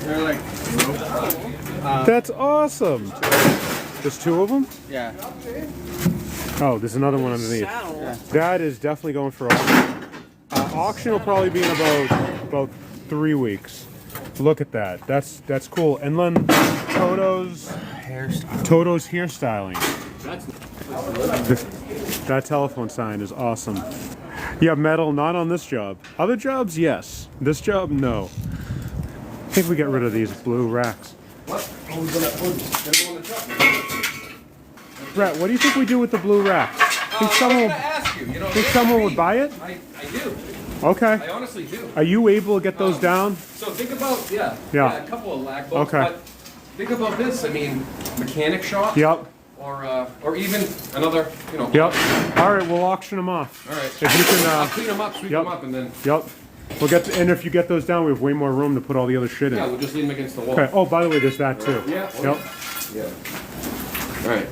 They're like, That's awesome. There's 2 of them? yeah. Oh, there's another one underneath. Yeah. That is definitely going for auction. Auction will probably be in about 3 weeks. Look at that. That's cool. And then Toto's hairstyling. That telephone sign is awesome. Yeah, metal, not on this job. Other jobs, yes. This job, no. I think we get rid of these blue racks. What? Oh, we're gonna go on the truck. Brett, what do you think we do with the blue racks? Think I was gonna ask you. You know, think someone would buy it? I do. Okay. I honestly do. Are you able to get those down? So think about Yeah. a couple of lag bolts. Okay. But think about this. I mean, mechanic shop. Yep. Or even another. You know. Yep. All right, we'll auction them off. All right. If you can. I'll clean them up, sweep Yep. them up, and then Yep. We'll get. And if you get those down, we have way more room to put all the other shit in. we'll just leave them against the wall. Okay. Oh, by the way, there's that too. Yeah. Yep. Yeah. All right.